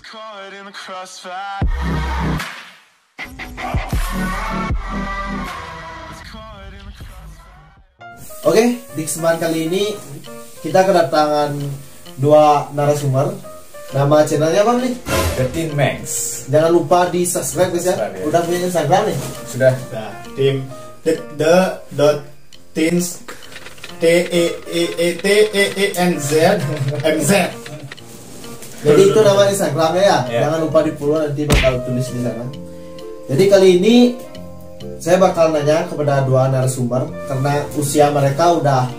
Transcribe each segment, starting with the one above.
caught in the crossfire. Oke, di kesempatan kali ini kita kedatangan dua narasumber. Nama channelnya apa nih? The Teen Max. Jangan lupa di subscribe guys ya. Subscribe, ya. Udah punya Instagram nih? Sudah. Nah, tim the teens TEETEENZ MZ. Jadi itu nama Instagramnya ya. Ya. Jangan lupa di follow, nanti bakal tulis di sana. Jadi kali ini saya bakal nanya kepada dua narasumber karena usia mereka udah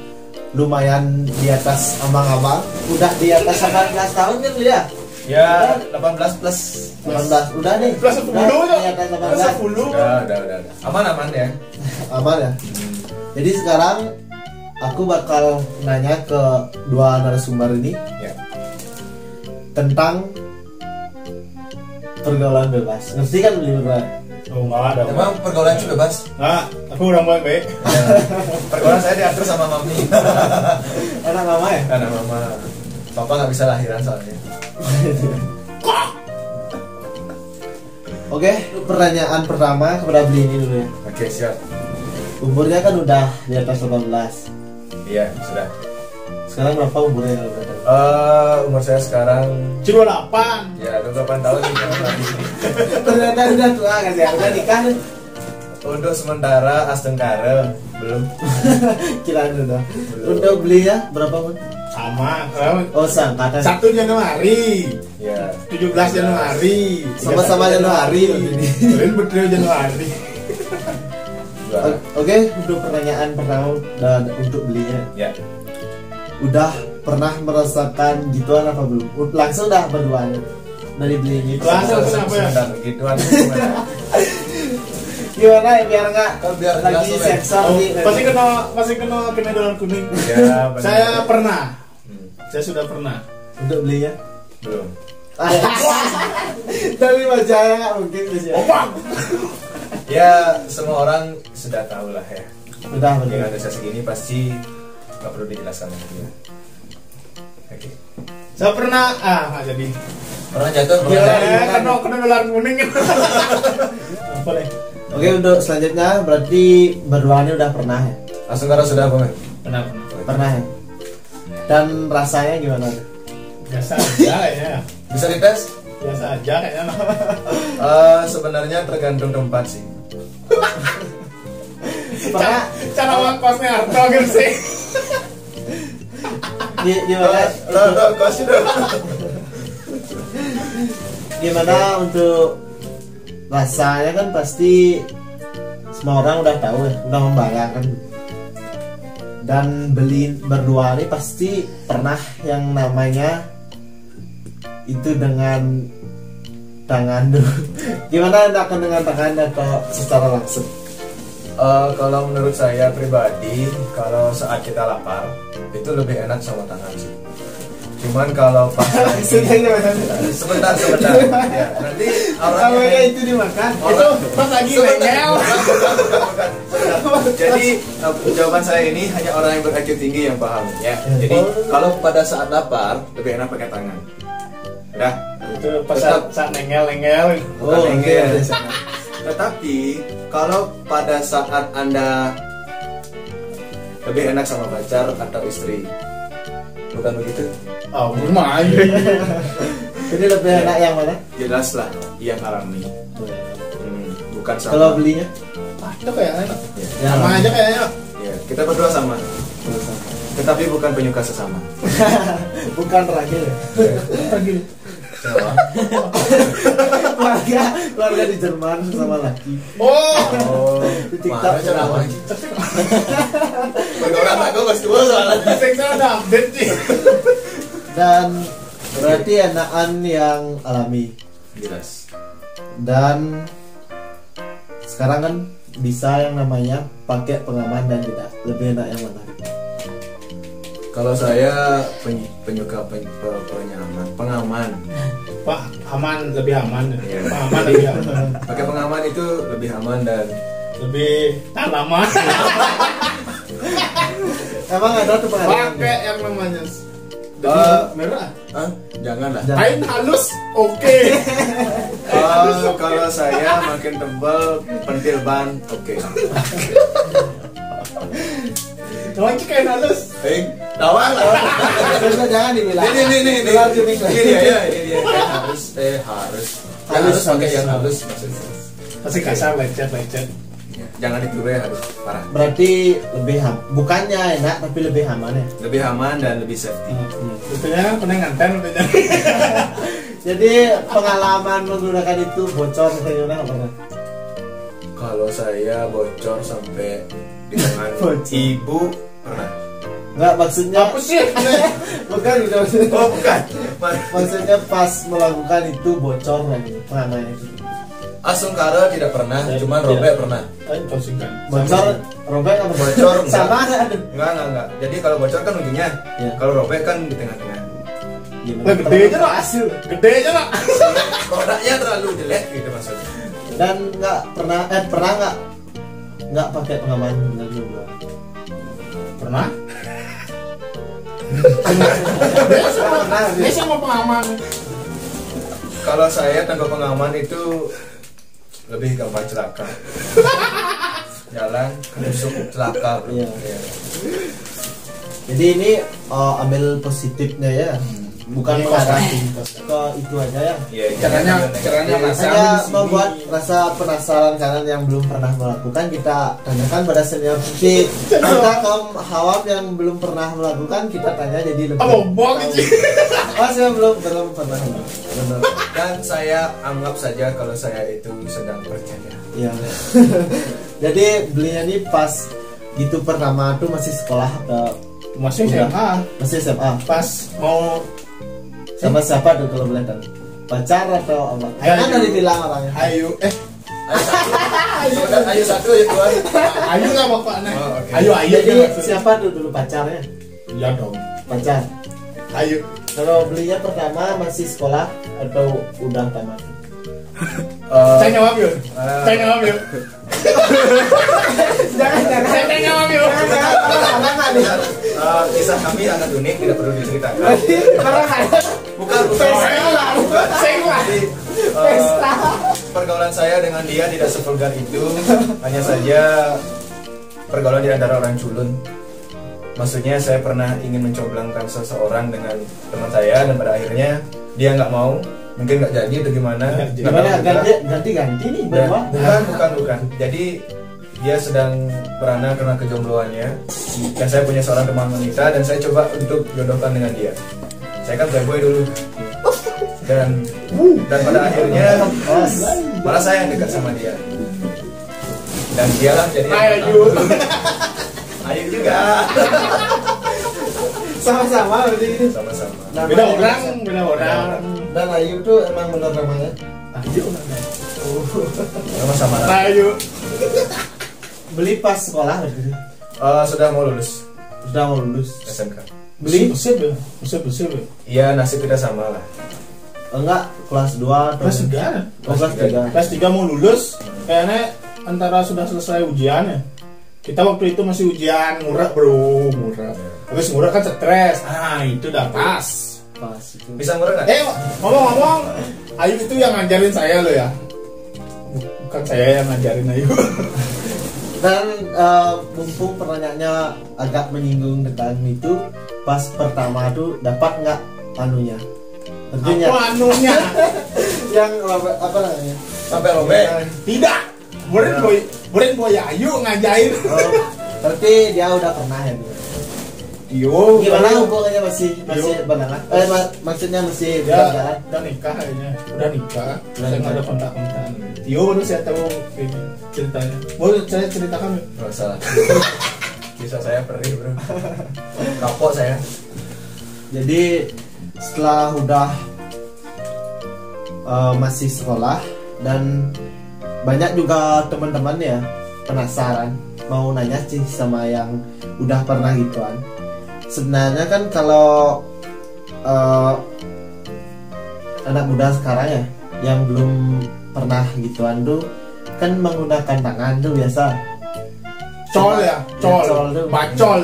lumayan di atas abang-abang, udah di atas 18 tahun kan dia? Ya, 18 plus. 18 udah nih. Plus 10 Udah ya. di atas 18. Plus 10. Udah. Aman ya. Aman ya. Jadi sekarang aku bakal nanya ke dua narasumber ini Ya. tentang pergaulan bebas. Ngerti kan beli bebas? Oh, enggak ada. Emang pergaulan itu bebas? Nah, aku udah mulai baik. Pergaulan saya diatur sama mami. Anak mama ya? Karena mama, papa nggak bisa lahiran soalnya. Oke, pertanyaan pertama kepada beli ini dulu ya. Oke, siap. Umurnya kan udah di atas 18. Iya, sudah. Sekarang berapa umurnya kalau berapa? Umur saya sekarang Cuma 8. ya 28 tahun nih kan lagi. Ternyata udah tua kan ya, udah nikah nih. Untuk sementara astengkara belum. Kiraan udah. Untuk belinya berapa pun? Sama. Oh, seangkatan. 1 Januari. Ya. 17 Januari. Sama-sama Januari ini. Kalian betul Januari. Dua. Oke, untuk pertanyaan pertama dan untuk belinya, Ya. udah pernah merasakan gituan apa belum? Langsung dah berduaan dari belinya. Langsung. Kenapa ya? Sebentar, gituan gimana? Gimana ya biar nggak Kalau biar lagi langsung ya. sensor Oh, nih. pasti kena dolar kuning. Ya, benar. Saya pernah. Hmm, Saya sudah pernah. Untuk belinya. belum. Tapi wajahnya nggak mungkin guys ya. Ya, semua orang sudah tahu lah ya. Udah Dengan betul. usia segini pasti nggak perlu dijelaskan lagi ya. Oke. Saya pernah nggak jadi. Pernah jatuh? Gila. Kena dolar kuning. Apa nih? Oke, untuk selanjutnya berarti berduanya udah pernah ya? Langsung karena sudah apa? Pernah. Pernah ya? Dan rasanya gimana? Biasa aja ya. Bisa dites? Biasa aja kayaknya. Sebenarnya tergantung tempat sih. Pernah? Cara ngkosnya Harto gitu sih. Gimana? Lo kos itu. Gimana untuk rasanya kan pasti semua orang udah tahu ya, udah membayangkan. Dan beli berdua ini pasti pernah yang namanya itu dengan tangan dulu. Gimana akan dengan tangan atau secara langsung? Kalau menurut saya pribadi, kalau saat kita lapar itu lebih enak sama tangan sih. Cuman kalau pas lagi sebentar ya, nanti Awalnya itu dimakan. Itu pas lagi lengel. Bukan. Jadi jawaban saya ini hanya orang yang ber-IQ tinggi yang paham ya. Jadi kalau pada saat lapar lebih enak pakai tangan. Udah. Itu pas Tetap. saat lengel. Oh, Lengel. iya. Tetapi kalau pada saat Anda lebih enak sama pacar atau istri, bukan begitu? Oh, lumayan. Jadi lebih enak yang mana? Jelas lah yang alami. Bukan sama. Kalau belinya? Itu kayaknya. Ya, Sama aja kayaknya. Ya, kita berdua sama. Tetapi bukan penyuka sesama. Bukan ragil ya. Lagi. Keluarga di Jerman sama laki. Oh. Di TikTok. Mana ceramah? Pergaulan aku pasti soalnya. Saya udah update sih. Dan berarti enakan yang alami. Jelas. Dan sekarang kan bisa yang namanya pakai pengaman dan tidak. Lebih enak yang mana? Kalau saya penyuka pengaman. Pak, aman, lebih aman. Iya. Pak, aman lebih aman. Pakai pengaman itu lebih aman dan Lebih tanaman. Emang ada tuh pengalaman? Pakai yang namanya merah. Hah? Janganlah. Kain halus, oke. Kalau saya makin tebal, pentil ban, oke. Lagi kain halus. Tawar lah. Jangan dibilang. Ini dia. Harus pakai yang halus maksudnya. Masih kasar, lecet. Jangan ditiru ya, harus parah. Berarti lebih bukannya enak tapi lebih aman ya. Lebih aman dan lebih safety. Betulnya kan pernah nganten betulnya. Jadi pengalaman menggunakan itu bocor misalnya apa pernah? Kalau saya bocor sampai di tangan Bocor. ibu pernah. Enggak, maksudnya Apa sih? bukan gitu maksudnya. Oh bukan. Maksudnya pas melakukan itu bocor lagi pengalaman itu. Asungkara tidak pernah, cuman robek pernah. Ayo konsumkan. Bocor, robek apa Bocor enggak. sama ada. Enggak. Jadi kalau bocor kan ujungnya. Iya. Kalau robek kan di tengah-tengah. Gimana? Lah gede aja lah. hasil. Gede aja lah. Produknya terlalu jelek gitu maksudnya. Dan nggak pernah nggak pakai pengaman dan juga. Pernah? Pernah. Dia sama pengaman. Kalau saya tanpa pengaman itu lebih gampang celaka. Jalan busuk celaka. Bro. Iya. Iya. Jadi ini ambil positifnya ya, bukan Ini mengarah positif. ke itu aja ya. Iya, Caranya Hanya masa membuat rasa penasaran kalian yang belum pernah melakukan, kita tanyakan pada senior kita. Kita kaum awam yang belum pernah melakukan, kita tanya jadi lebih. Oh, bohong sih. Oh, saya belum pernah. Benar. Dan saya anggap saja kalau saya itu sedang bercanda. Iya. Jadi belinya ini pas gitu pertama tuh masih sekolah atau Masih Udah. SMA. masih SMA? Pas mau Sama siapa tuh kalau boleh tahu? Pacar atau apa? Ayo. Kan tadi bilang orangnya. Ayu Ayo satu ya tuan. Ayu nggak bapaknya. Oh, oke. Ayu Jadi kan. siapa tuh dulu pacarnya? Ya dong. Pacar. Ayu. Kalau belinya pertama masih sekolah atau udah tamat? Saya jawab yuk. Saya jawab yuk. Jangan. Saya jawab yuk. Kisah kami sangat unik, tidak perlu diceritakan. Bukan. Saya Jadi, pergaulan saya dengan dia tidak sevulgar itu. Hanya saja pergaulan di antara orang culun. Maksudnya saya pernah ingin mencoblangkan seseorang dengan teman saya dan pada akhirnya dia nggak mau, mungkin nggak jadi atau gimana. Nggak Gimana tahu juga. ganti nih Dan- berdua? bukan. Jadi dia sedang merana karena kejombloannya dan saya punya seorang teman wanita dan saya coba untuk jodohkan dengan dia. Saya kan playboy dulu dan pada akhirnya malah saya yang dekat sama dia dan dialah jadi Ayu. Ayu juga Sama-sama berarti ini. sama-sama. Beda orang. Dan Ayu tuh emang bener namanya. Ayu. Sama-sama. Ayu. Beli pas sekolah berarti. Sudah mau lulus Sudah mau lulus. SMK. Beli? Besar. Iya, nasib kita sama lah. Enggak, kelas 2 atau Kelas 3. Oh, kelas 3. Kelas 3 mau lulus. Kayaknya antara sudah selesai ujiannya. Kita waktu itu masih ujian murah bro, murah. Habis murah kan stres. Ah itu udah pas. Pas itu. Bisa murah nggak? Ngomong-ngomong, Ayu itu yang ngajarin saya loh ya. Bukan saya yang ngajarin Ayu. Dan mumpung pertanyaannya agak menyinggung tentang itu, pas pertama tuh dapat nggak anunya? Tentunya Apa anunya? yang apa namanya? Sampai robek. Tidak. Bukan boy Ayu ngajarin. Oh, berarti dia udah pernah ya? Bu? Yo. Gimana hubungannya masih Yo. barengan? Maksudnya masih Ya, berjalan? udah nikah kayaknya. Udah nikah. Udah Saya nggak ada nikah. kontak-kontakan. Yo baru saya tahu ini ceritanya. Boleh saya ceritakan yuk. Nggak salah. Bisa saya perih bro. Kapok saya. Jadi setelah udah masih sekolah dan banyak juga teman-teman ya penasaran mau nanya sih sama yang udah pernah gituan. Sebenarnya kan kalau anak muda sekarang ya yang belum pernah gituan tuh kan menggunakan tangan tuh biasa. Col ya, Col col. tuh. Bacol.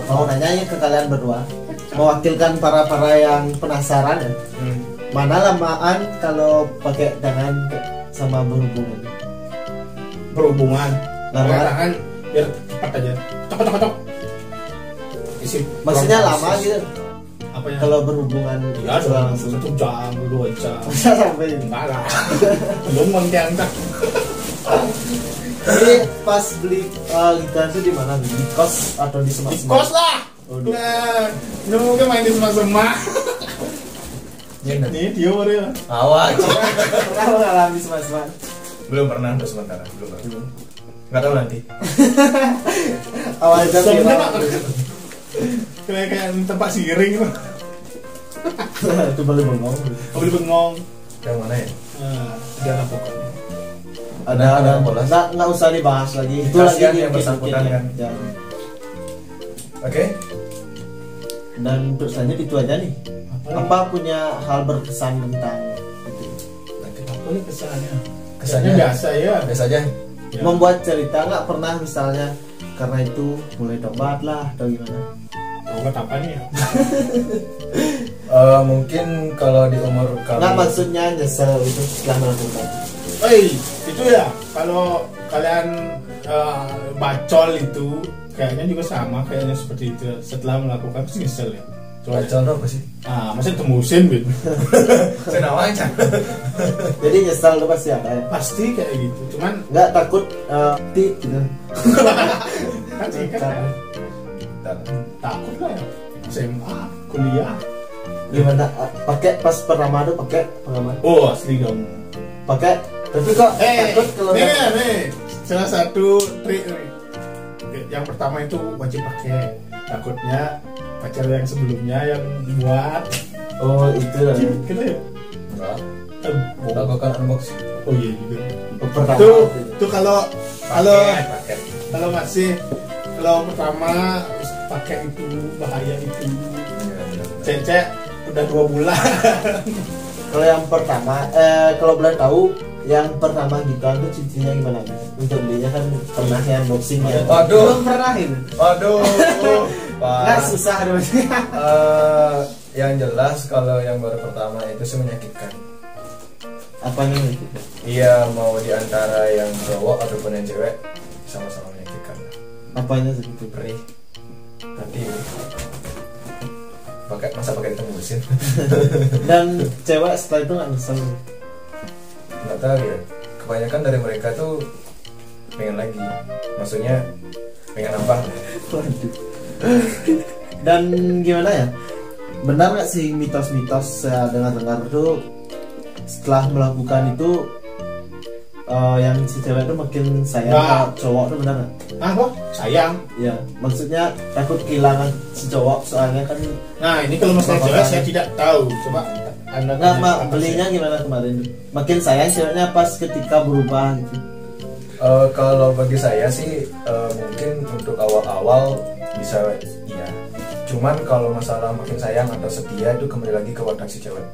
Mau nanya ya ke kalian berdua. mewakilkan para yang penasaran ya. Mana lamaan kalau pakai tangan sama berhubungan? Berhubungan. Lama. Tangan biar cepat aja. Cok. Isi. Maksudnya proses. lama gitu. Apanya? Kalau berhubungan ya langsung 1 jam, 2 jam. sampai Enggak lah. Belum mengkian tak. Jadi pas beli gitaran itu di mana? Di kos atau di Di semak-semak? kos lah. Oh, di- Nah, ini mungkin main di semak-semak. Nih dia baru ya. Awal. Pernah mengalami semak-semak? Belum pernah untuk sementara, belum pernah. Nggak tahu nanti. Awalnya Sebenarnya viral. kayak tempat siring gitu. Itu beli bengong. Beli bengong. Yang mana ya? Dia lah pokoknya. Ada bolas. nggak usah dibahas lagi. Itu Kasihan lagi yang bersangkutan mungkin, kan. ya. Oke. Dan untuk selanjutnya itu aja nih. Apa punya hal berkesan tentang itu? Apa nih kesannya? Kesannya biasa ya. Biasa aja. Ya. Membuat cerita nggak pernah misalnya karena itu mulai tobat lah atau gimana? Obat apa nih ya? Mungkin kalau di umur Nggak kami maksudnya nyesel itu setelah melakukan. Itu ya. Kalau kalian bacol itu kayaknya juga sama kayaknya seperti itu. Setelah melakukan pasti nyesel ya. Coba Bacol apa sih? masih temusin gitu. Saya nama aja. Jadi nyesel itu pasti ada ya. Pasti kayak gitu. Cuman Nggak takut gitu. kan sih kan takut lah ya. SMA, kuliah. Gimana? Pakai pas pertama tuh pakai pengaman. Oh asli dong. Pakai tapi kok takut kalau nih, salah satu trik nih. Yang pertama itu wajib pakai. Takutnya pacar yang sebelumnya yang buat oh itu lah. gitu ya. Enggak. Oh, Lakukan unboxing. oh iya juga. Pertama. Tuh kalau Paket. kalau masih kalau pertama terus pakai itu bahaya itu. Cecek udah 2 bulan. Kalau yang pertama, kalau boleh tahu yang pertama gitu itu cicinya gimana? Untuk belinya kan pernah yang unboxing ya. Waduh. Belum pernah itu. Aduh. Nggak susah ada maksudnya. Yang jelas kalau yang baru pertama itu sih menyakitkan. Apanya nih? Iya, mau di antara yang cowok ataupun yang cewek sama-sama menyakitkan. Apanya segitu? Perih. Nanti pakai ditembusin. Dan cewek setelah itu nggak nyesel. Nggak tahu ya. Kebanyakan dari mereka tuh pengen lagi. Maksudnya pengen apa? Waduh. Dan gimana ya? Benar nggak sih mitos-mitos saya dengar-dengar tuh setelah melakukan itu yang si cewek itu makin sayang Nah. ke cowok tuh benar nggak? Kok sayang. Ya, maksudnya takut kehilangan si cowok soalnya kan Nah ini kalau masalah cewek saya tidak tahu. Coba anda nggak tanya apa belinya sih? gimana kemarin? Makin sayang ceweknya pas ketika berubah gitu. Kalau bagi saya sih mungkin untuk awal-awal bisa iya. Cuman kalau masalah makin sayang atau setia itu kembali lagi ke watak si cewek.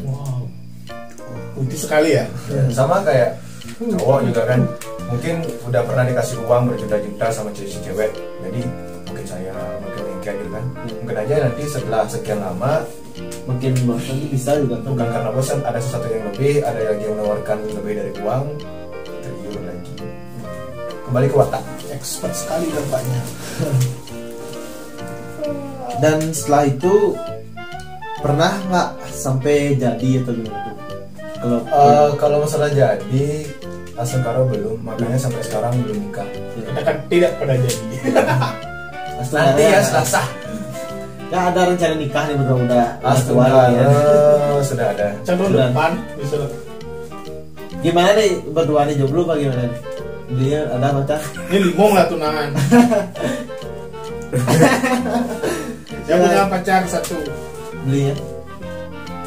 Wow. Putih sekali ya. Ya, sama kayak cowok juga kan. Mungkin udah pernah dikasih uang berjuta-juta sama si cewek. Jadi makin sayang, makin lengket gitu kan. Mungkin aja nanti setelah sekian lama Makin bosan bisa juga kan. bukan karena bosan, ada sesuatu yang lebih, ada lagi yang menawarkan lebih dari uang, tergiur lagi. Kembali ke watak. Expert sekali bapaknya. Dan setelah itu pernah nggak sampai jadi atau gimana tuh? Kalau masalah jadi Asengkaro belum, makanya sampai sekarang belum nikah. Kita kan tidak pada jadi. Nanti ya setelah sah. Ya ada rencana nikah nih berdua udah ya. Asengkaro sudah ada. Contoh Sudah. depan bisa. Gimana nih berdua nih jomblo apa gimana? Dia ada pacar? Ini limong lah tunangan. Saya punya pacar 1. Belinya?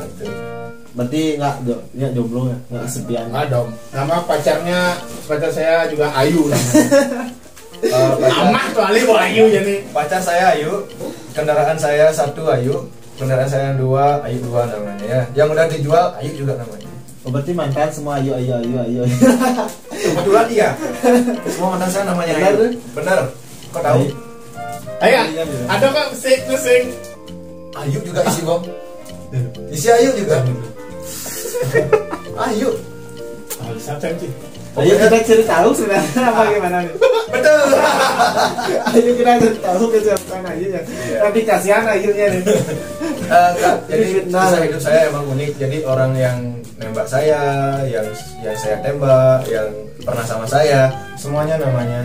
Satu. Berarti nggak jomblo ya? Nggak kesepian? Nggak dong. Nama pacar saya juga Ayu namanya. Nama tuh Ali Ayu jadi. Pacar saya Ayu, kendaraan saya 1 Ayu, kendaraan saya yang 2 Ayu 2 namanya ya. Yang udah dijual Ayu juga namanya. Oh, berarti mantan semua ayo. Kebetulan iya. Semua mantan saya namanya Benar, Ayu. tuh? Bener. Kok tahu? Ayu. Ayo, Belinya bilang. ada kan musik. Ayu juga isi bom. Isi Ayu juga. Ayu. Ah, bisa sih. Ayo kita cari tahu sebenarnya apa gimana nih. Betul. Ayo kita cari tahu kesiapan Ayu ya. Tapi kasihan Ayunya nih. Enggak, jadi Fitnah. kisah hidup saya emang unik. Jadi orang yang nembak saya, yang saya tembak, yang pernah sama saya, semuanya namanya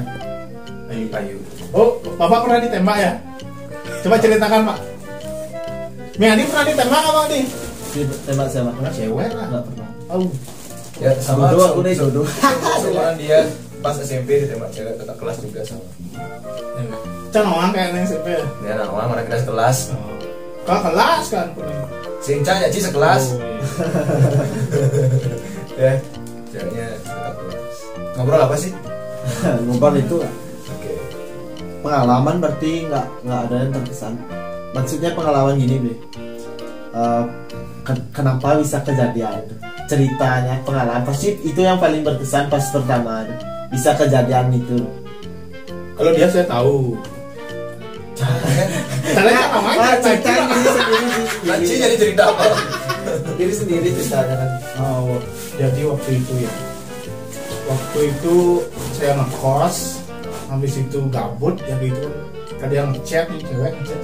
Ayu. Oh, Bapak pernah ditembak ya? Coba ceritakan, Pak. Miani pernah ditembak apa nih? Tembak siapa? Pernah cewek lah. Enggak pernah. Oh, Ya sama Jodoh aku nih jodoh. seumuran dia pas SMP ditembak cewek tetap kelas juga sama. cenawang kayak neng SMP. Dia nama orang kita sekelas. Kau kelas kan kuning. Sinca ya Ci sekelas. Oh, iya. Ya, ceweknya tetap kelas. Ngobrol apa sih? Ngobrol itu Oke. pengalaman berarti nggak ada yang terkesan. Maksudnya pengalaman gini deh. Kenapa bisa kejadian? Ceritanya pengalaman pasti itu yang paling berkesan pas pertama bisa kejadian itu. Kalau dia saya tahu. Caranya namanya cerita Nanti jadi cerita apa? diri sendiri ceritanya kan. Oh, jadi waktu itu ya. Waktu itu saya ngekos, habis itu gabut ya gitu. Tadi yang ngechat nih cewek ngechat.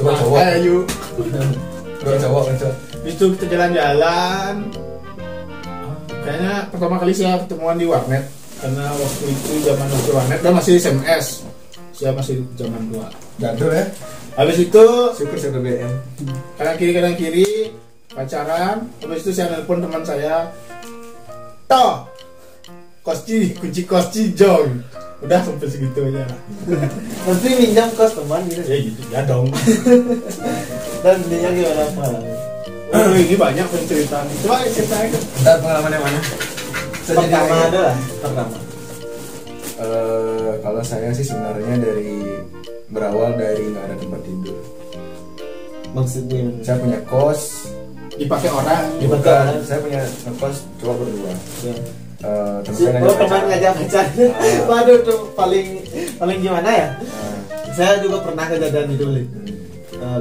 Coba cowok. Ayo. Coba cowok ngechat. Itu kita jalan-jalan. Kayaknya pertama kali saya ketemuan di warnet karena waktu itu zaman waktu warnet dan masih SMS. Saya masih zaman tua. Jadul ya. Habis itu Syukur BBM. kanan kiri pacaran. Habis itu saya nelpon teman saya. Toh, kunci kosci John. Udah sampai segitu aja. Nanti minjam kos teman gitu. Ya gitu ya dong. Dan dia gimana pengalaman? Oh, ini banyak penceritaan. Coba ceritain. Ntar pengalaman yang mana? Pertama ada lah. Pertama. Kalau saya sih sebenarnya berawal dari nggak ada tempat tidur. Maksudnya Saya punya kos. Dipakai orang. Dipakai orang. Saya punya kos cuma berdua. ya. Teman Si, saya oh, ngajak teman pacar. ngajak pacar. Waduh tuh paling gimana ya? Nah, Saya juga pernah kejadian itu nih.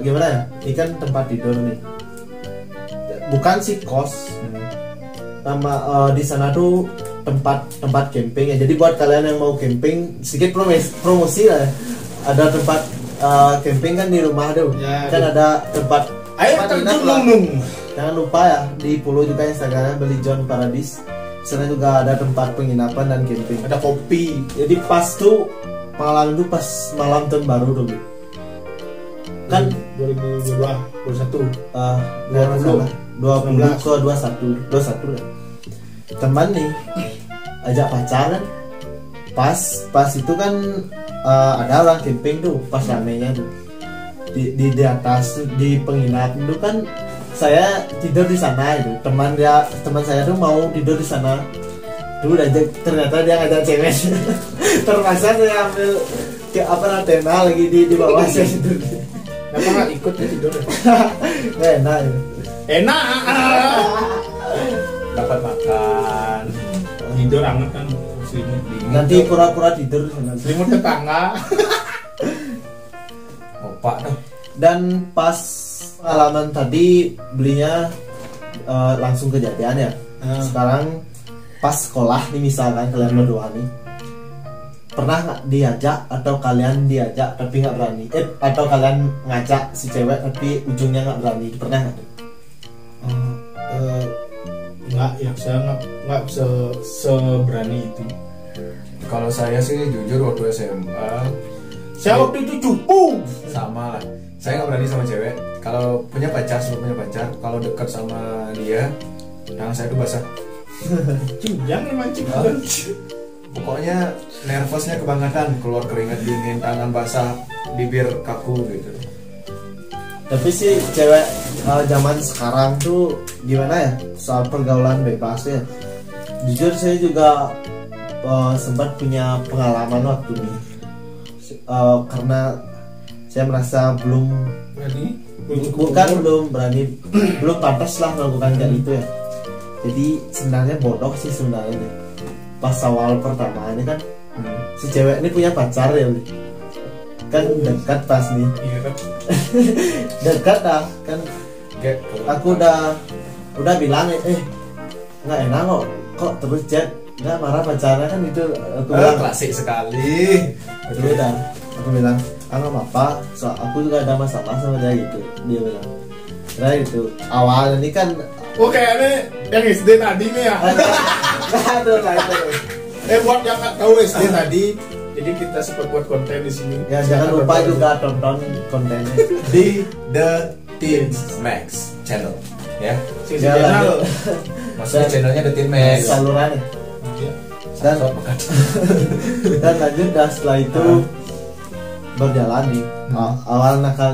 Gimana ya? Ini kan tempat tidur nih. Bukan sih kos. Sama di sana tuh tempat camping ya. Jadi buat kalian yang mau camping, sedikit promosi lah. Ya. Ada tempat camping kan di rumah tuh. Ya, Kan ada tempat. Ayo tempat terjun inap lah. nung. Jangan lupa ya di Pulau juga Instagramnya beli John Paradise. Di sana juga ada tempat penginapan dan camping. Ada kopi. Jadi pas tuh pengalaman itu pas malam tahun baru tuh. Kan 2022 20 ke 21 lah. Teman nih ajak pacaran. Pas itu kan ada orang camping tuh pas ramenya tuh. Di atas di penginapan itu kan saya tidur di sana itu. Teman saya tuh mau tidur di sana. Tuh ternyata dia ngajak cewek. Terpaksa saya ambil tenda lagi di bawah saya tidur. Kenapa nggak ikut ya tidur? Nggak enak ya. Enak. Dapat makan. Tidur hangat kan. Selimut dingin. Nanti pura-pura tidur di sana. Selimut tetangga. opak tuh. Dan pas pengalaman tadi belinya langsung kejadian ya. Sekarang pas sekolah nih misalkan kalian berdua nih pernah nggak diajak atau kalian diajak tapi nggak berani atau kalian ngajak si cewek tapi ujungnya nggak berani, pernah nggak? Enggak ya, saya nggak seberani itu. Kalau saya sih jujur waktu SMA Saya waktu itu cupu. sama lah. Saya nggak berani sama cewek. Kalau punya pacar, sebelum punya pacar, kalau dekat sama dia, tangan saya tuh basah. Jangan mancing. Pokoknya nervousnya kebangetan, keluar keringat dingin, tangan basah, bibir kaku gitu. Tapi sih cewek zaman sekarang tuh gimana ya soal pergaulan bebas ya. Jujur saya juga sempat punya pengalaman waktu ini. Karena saya merasa belum berani belum pantas lah melakukan kayak gitu ya. Jadi sebenarnya bodoh sih sebenarnya deh. Pas awal pertama ini kan si cewek ini punya pacar ya. kan dekat pas nih. Iya kan. Dekat dah kan. Aku udah bilang nggak enak kok terus chat nggak marah pacarnya kan itu aku bilang Klasik sekali. itu udah aku bilang nggak apa-apa so aku juga ada masalah sama dia gitu dia bilang nah itu awal ini kan kayaknya yang SD tadi nih ya. aduh lah itu Buat yang nggak tahu SD tadi, jadi kita sempat buat konten di sini. ya jangan lupa juga tonton kontennya Di The Teens Max channel ya. Channel. Maksudnya channelnya The Teen Max. salurannya dan dan lanjut dah setelah itu berjalan nih awal nakal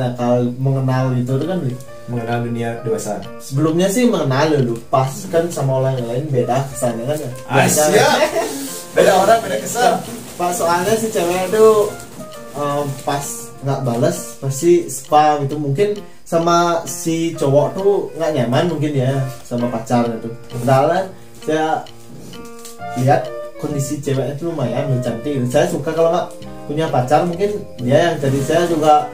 mengenal itu kan nih Mengenal dunia dewasa. sebelumnya sih mengenal dulu pas kan sama orang yang lain beda kesannya kan ya Asia. Beda orang beda kesan. Pak soalnya si cewek itu pas nggak balas pasti spam itu mungkin sama si cowok tuh nggak nyaman mungkin ya sama pacarnya tuh padahal saya lihat kondisi ceweknya tuh lumayan cantik saya suka kalau nggak punya pacar mungkin dia yang jadi saya juga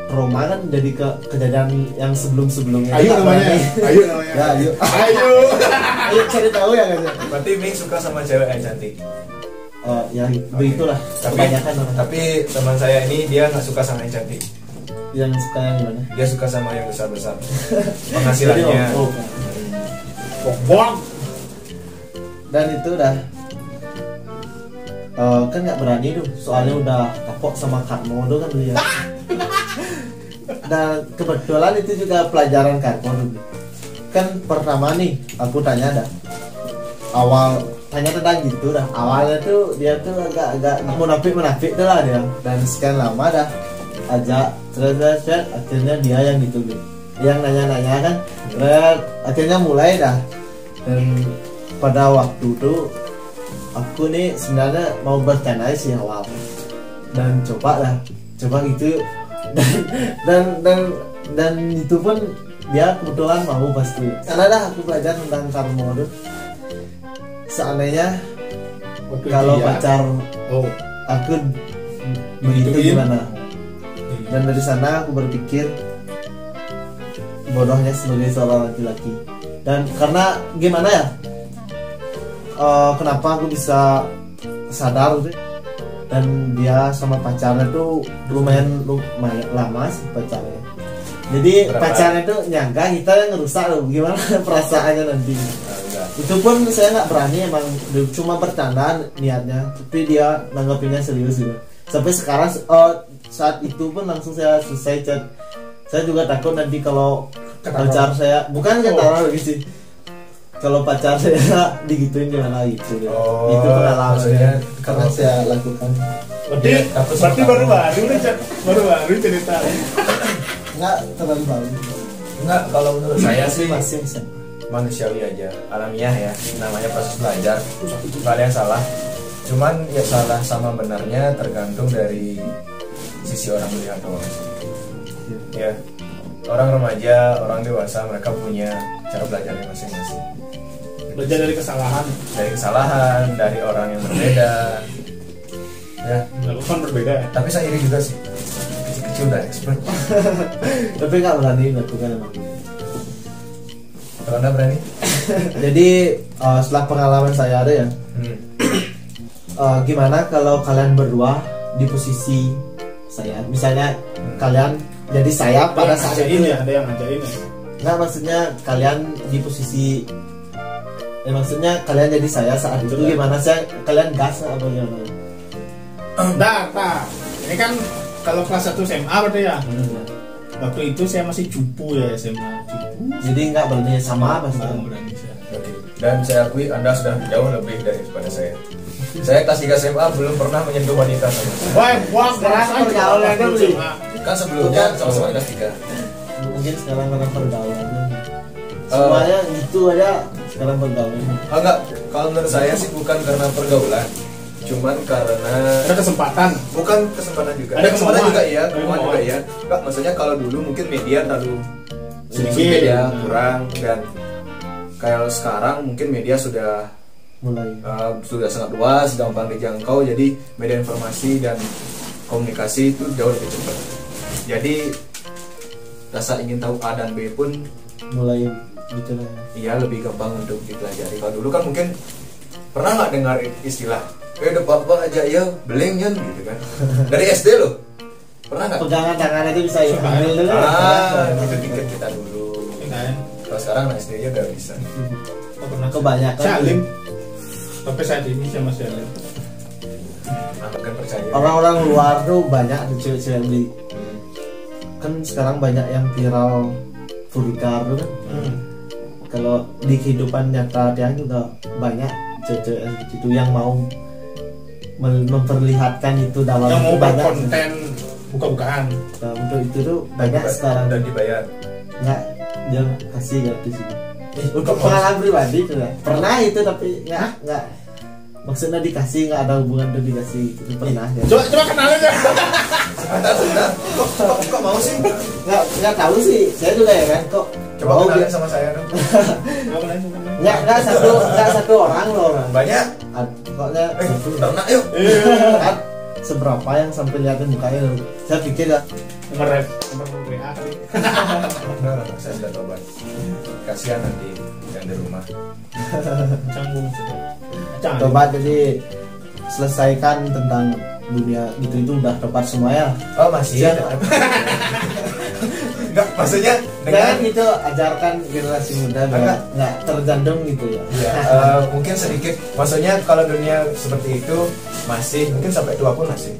trauma kan jadi kejadian yang sebelum-sebelumnya. Ayu namanya. Ya, ayo. Ayo cari tahu ya guys. Berarti Ming suka sama cewek yang cantik. Ya begitulah kebanyakan orang. Tapi teman saya ini dia nggak suka sama yang cantik. Yang suka yang gimana? Dia suka sama yang besar-besar. Penghasilannya. Bong. Dan itu udah kan nggak berani tuh soalnya udah kapok sama Karmo tuh kan dia. Dan kebetulan itu juga pelajaran Karmo dulu. Kan pertama nih aku tanya dah awal tanya tentang gitu dah awalnya tuh dia tuh agak munafik tuh lah dia dan sekian lama dah ajak terus akhirnya dia yang gitu yang nanya kan akhirnya mulai dah dan pada waktu tuh aku nih sebenarnya mau bercanda sih awal dan coba gitu dan itu pun dia kebetulan mau pasti karena dah aku belajar tentang Karmo tuh seandainya kalau pacar aku begitu gimana dan dari sana aku berpikir bodohnya sebagai seorang laki-laki dan karena gimana ya kenapa aku bisa sadar gitu dan dia sama pacarnya tuh lumayan lama sih pacarnya jadi pacarnya tuh nyangka kita yang ngerusak loh gimana perasaannya nanti itu pun saya nggak berani emang cuma bercanda niatnya tapi dia nanggapinnya serius gitu sampai sekarang saat itu pun langsung saya selesai chat saya juga takut nanti kalau pacar saya bukan ketara lagi sih kalau pacar saya digituin gimana gitu itu pengalaman karena saya lakukan berarti baru cerita nggak terlalu baru Enggak, kalau menurut saya sih masih manusiawi aja, alamiah ya, namanya proses belajar, nggak ada yang salah. Cuman ya salah sama benarnya tergantung dari sisi orang melihat doang. Ya, orang remaja, orang dewasa mereka punya cara belajarnya masing-masing. Belajar dari kesalahan, dari orang yang berbeda. Ya, dilakukan berbeda. tapi saya iri juga sih, kecil-kecil udah expert. tapi nggak berani lakukan emang. Kalau Anda berani? Jadi setelah pengalaman saya ada ya gimana kalau kalian berdua di posisi saya misalnya kalian jadi saya pada saat itu ya ada yang ngajarin ya nggak maksudnya kalian di posisi maksudnya kalian jadi saya saat itu gimana saya kalian gas apa gimana? Ini kan kalau kelas 1 SMA berarti ya waktu itu saya masih cupu ya SMA jadi nggak berani sama apa sih? Berani saya. Oke. Dan saya akui Anda sudah jauh lebih daripada saya. Saya kelas 3 SMA belum pernah menyentuh wanita sama sekali. Wah, sekarang pergaulannya beli. Kan sebelumnya sama-sama kelas 3. Mungkin sekarang karena pergaulannya. Semuanya itu aja sekarang pergaulannya. Enggak, kalau menurut saya sih bukan karena pergaulan. Cuman karena ada kesempatan. Bukan kesempatan juga. Ada kesempatan kemauan. juga iya, Ada kemauan juga kemauan. iya. Enggak, maksudnya kalau dulu mungkin media terlalu Sedikit. media kurang dan kalau sekarang mungkin media sudah Mulai. sudah sangat luas, gampang dijangkau, jadi media informasi dan komunikasi itu jauh lebih cepat. Jadi rasa ingin tahu A dan B pun mulai gitu lah. iya lebih gampang untuk dipelajari. Kalau dulu kan mungkin pernah nggak dengar istilah udah papa aja ya belengnya gitu kan dari SD loh, pernah nggak? Pegangan tangan itu bisa ya ambil dulu. Itu pikir kita dulu. Kan? Kalau sekarang anak SD nya udah bisa. Oh, pernah Kebanyakan Salim. Sampai saat ini sama Salim. Aku kan percaya. orang-orang luar tuh banyak tuh cewek-cewek beli. Kan sekarang banyak yang viral furikar tuh kan. Kalau di kehidupan nyata dia juga banyak cewek-cewek yang gitu yang mau memperlihatkan itu dalam Yang mau itu banyak. konten buka-bukaan. Nah, untuk itu tuh banyak sekarang. Dan dibayar. Nggak, dia kasih gratis itu. Untuk kamu- pengalaman pribadi tuh ya. Pernah itu tapi nggak maksudnya dikasih, nggak ada hubungan tuh dikasih itu pernah ya. Coba kenalin ya. Sebentar. Kok mau sih? Nggak tahu sih, saya juga ya kan kok. Coba mau kenalin dia- sama saya dong. Coba kenalin sama dia. nggak satu orang loh orang. Banyak. Pokoknya satu. Ternak yuk. Kan seberapa yang sampai liatin mukanya loh. Saya pikir ya Nomor WA kali. Enggak, saya sudah tobat. Kasihan nanti yang di rumah. Canggung. Canggung. coba jadi selesaikan tentang dunia gitu itu udah tepat semua ya. Oh masih. Siap. Enggak, maksudnya Dengan dengan itu ajarkan generasi muda biar nggak tergantung gitu ya. ya, mungkin sedikit. Maksudnya kalau dunia seperti itu masih mungkin sampai tua pun masih.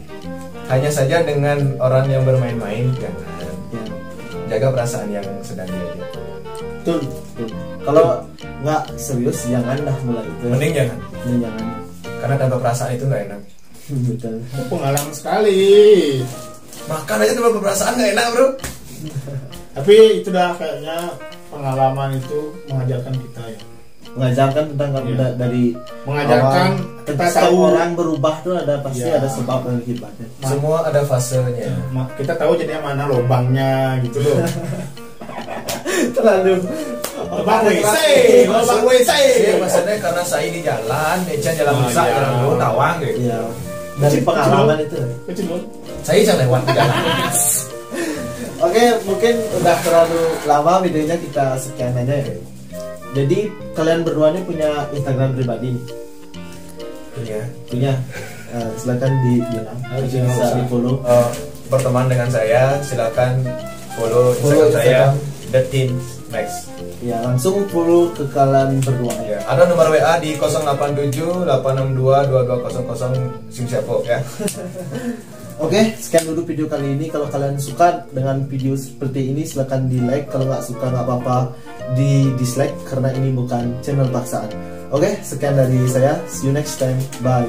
Hanya saja dengan orang yang bermain-main jangan Ya, jaga perasaan yang sedang diajak. betul, betul. Kalau nggak serius jangan dah mulai itu. Mending jangan, Jangan. karena tanpa perasaan itu nggak enak. Betul. Pengalaman sekali. Makan aja tanpa perasaan nggak enak bro. Tapi itu dah kayaknya pengalaman itu mengajarkan kita ya. Mengajarkan tentang Iya. dari Mengajarkan awal, kita setiap tahu orang berubah tuh ada pasti Iya. ada sebab dan akibatnya. Semua ada fasenya. kita tahu jadinya mana lubangnya gitu loh. Terlalu Lubang WC, lubang WC. Iya, maksudnya karena saya di jalan, Ecan jalan Oh, rusak, iya. jalan dulu tawang gitu. ya dari pengalaman itu. Kecil loh. Saya jangan lewat di jalan. Oke, mungkin udah terlalu lama videonya, kita sekian aja ya. Jadi kalian berdua ini punya Instagram pribadi nih? Iya. Punya. Silakan dibilang, bisa di follow. Berteman dengan saya, silakan follow Follow Instagram saya, Instagram. The Team Max. Ya langsung follow ke kalian berdua ya. Ya, ada nomor WA di 087 862 2200 Simsiapo ya. Oke, sekian dulu video kali ini. Kalau kalian suka dengan video seperti ini, silahkan di like. Kalau nggak suka nggak apa-apa, di dislike karena ini bukan channel paksaan. Oke, sekian dari saya. See you next time. Bye.